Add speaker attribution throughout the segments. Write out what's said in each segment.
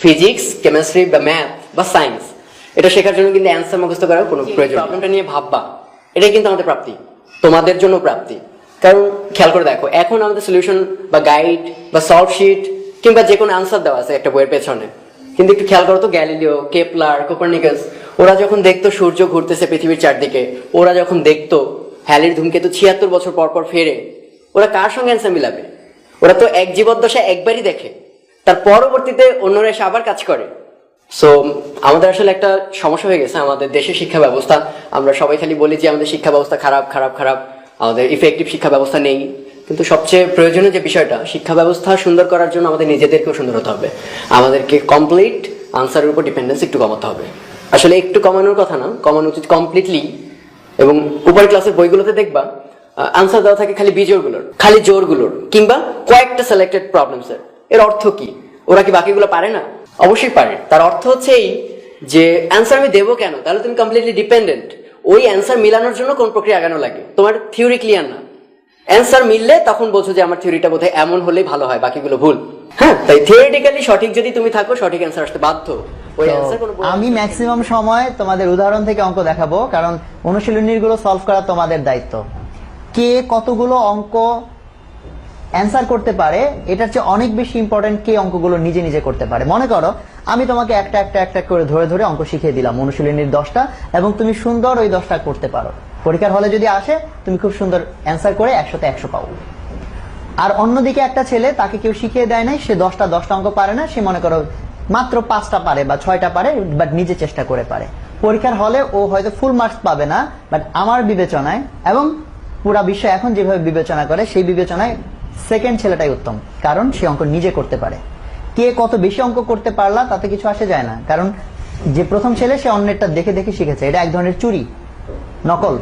Speaker 1: Physics, chemistry বা math বা science, এটা শেখার জন্য কিন্তু অ্যান্সার মুখস্থ করার কোনো প্রয়োজন। প্রবলেমটা নিয়ে ভাববা, এটাই কিন্তু আমাদের প্রাপ্তি, তোমাদের জন্য প্রাপ্তি। কারণ খেয়াল করে দেখো, এখন আমাদের সলিউশন বা গাইড বা সলভ শিট কিংবা যে কোনো অ্যান্সার দেওয়া আছে একটা বইয়ের পেছনে, কিন্তু একটু খেয়াল করো তো, গ্যালিলিও, কেপলার, কোপারনিকাস, ওরা যখন দেখতো সূর্য ঘুরতেছে পৃথিবীর চারদিকে, ওরা যখন দেখতো হ্যালির ধূমকেতু 76 বছর পর পর ফেরে, ওরা কার সঙ্গে অ্যান্সার মিলাবে? ওরা তো এক জীবদ্দশায় একবারই দেখে, তার পরবর্তীতে অন্যরা এসে আবার কাজ করে। সো আমাদের আসলে একটা সমস্যা হয়ে গেছে আমাদের দেশের শিক্ষা ব্যবস্থা। আমরা সবাই খালি বলি যে আমাদের শিক্ষা ব্যবস্থা খারাপ খারাপ খারাপ, আমাদের ইফেক্টিভ শিক্ষা ব্যবস্থা নেই। কিন্তু সবচেয়ে প্রয়োজনীয় যে বিষয়টা, শিক্ষা ব্যবস্থা সুন্দর করার জন্য আমাদের নিজেদেরকেও সুন্দর হতে হবে। আমাদেরকে কমপ্লিট আনসারের উপর ডিপেন্ডেন্স একটু কমাতে হবে। আসলে একটু কমানোর কথা না, কমানো উচিত কমপ্লিটলি। এবং উপরের ক্লাসের বইগুলোতে দেখবা আনসার দেওয়া থাকে খালি বিজোড়গুলোর, খালি জোরগুলোর, কিংবা কয়েকটা সিলেক্টেড প্রবলেমসের। এর অর্থ কি? ওরা কি বাকিগুলো পারে না? অবশ্যই পারে। তার অর্থ হচ্ছে এই যে অ্যান্সার আমি দেবো কেন? তাহলে তুমি কমপ্লিটলি ডিপেন্ডেন্ট। ওই অ্যান্সার মিলানোর জন্য কোন প্রক্রিয়া আগানো লাগে, তোমার থিওরি ক্লিয়ার না। অ্যান্সার মিললে তখন বলছো যে আমার থিওরিটা বোধহয় এমন হলেই ভালো হয়, বাকিগুলো ভুল। হ্যাঁ, তাই থিওরিটিক্যালি সঠিক যদি তুমি থাকো, সঠিক অ্যান্সার আসতে বাধ্য।
Speaker 2: আমি ম্যাক্সিমাম সময় তোমাদের উদাহরণ থেকে অঙ্ক দেখাবো, কারণ অনুশীলনীর গুলো সলভ করা তোমাদের দায়িত্ব। কে কতগুলো অঙ্ক অ্যান্সার করতে পারে এটার চেয়ে অনেক বেশি ইম্পর্টেন্ট কে অঙ্কগুলো নিজে নিজে করতে পারে। মনে করো আমি তোমাকে একটা একটা একটা করে ধরে ধরে অঙ্ক শিখিয়ে দিলাম, অনুশীলনীর 10টা, এবং তুমি সুন্দর ওই 10টা করতে পারো। পরীক্ষার হলে যদি আসে, তুমি খুব সুন্দর অ্যান্সার করে 100তে 100 পাও। আর অন্যদিকে একটা ছেলে, তাকে কেউ শিখিয়ে দেয় নাই, সে 10টা অঙ্ক পারে না, সে মনে করো মাত্র 5টা পারে বা 6টা পারে, বাট নিজে চেষ্টা করে পারে। পরীক্ষার হলে ও হয়তো ফুল মার্কস পাবে না, বাট আমার বিবেচনায় এবং পুরা বিশ্ব এখন যেভাবে বিবেচনা করে, সেই বিবেচনায় সেকেন্ড ছেলেটাই উত্তম, কারণ সে অঙ্ক নিজে করতে পারে। কে কত বেশি অঙ্ক করতে পারলা তাতে কিছু আসে যায় না, কারণ যে প্রথম ছেলে সে অন্যেরটা দেখে দেখে শিখেছে। এটা এক ধরনের চুরি, নকল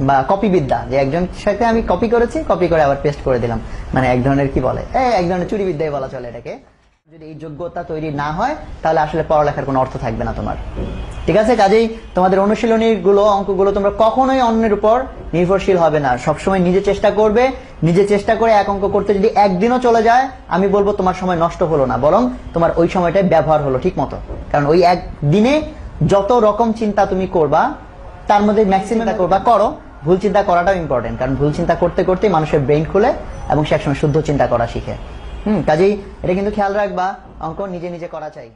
Speaker 2: বা কপি বিদ্যা, যে একজন সাথে আমি কপি করেছি, কপি করে আবার পেস্ট করে দিলাম, মানে এক ধরনের কি বলে, এক ধরনের চুরি বিদ্যাই বলা চলে এটাকে। যদি এই যোগ্যতা তৈরি না হয়, তাহলে আসলে পড়ালেখার কোনো অর্থ থাকবে না তোমার। ঠিক আছে? কাজেই তোমাদের অনুশীলনীর গুলো, অঙ্কগুলো তোমরা কখনোই অন্যের উপর নির্ভরশীল হবে না। সবসময় নিজে চেষ্টা করবে। নিজে চেষ্টা করে এক অঙ্ক করতে যদি একদিনও চলে যায়, আমি বলবো তোমার সময় নষ্ট হলো না, বরং তোমার ওই সময়টাই ব্যবহার হলো ঠিক মতো। কারণ ওই একদিনে যত রকম চিন্তা তুমি করবা, তার মধ্যে ম্যাক্সিমাম করবা করো। ভুল চিন্তা করাটাও ইম্পর্টেন্ট, কারণ ভুল চিন্তা করতে করতেই মানুষের ব্রেইন খুলে এবং সে একসময় শুদ্ধ চিন্তা করা শিখে। কাজেই এটা কিন্তু খেয়াল রাখবা, অঙ্ক নিজে নিজে করা চাই।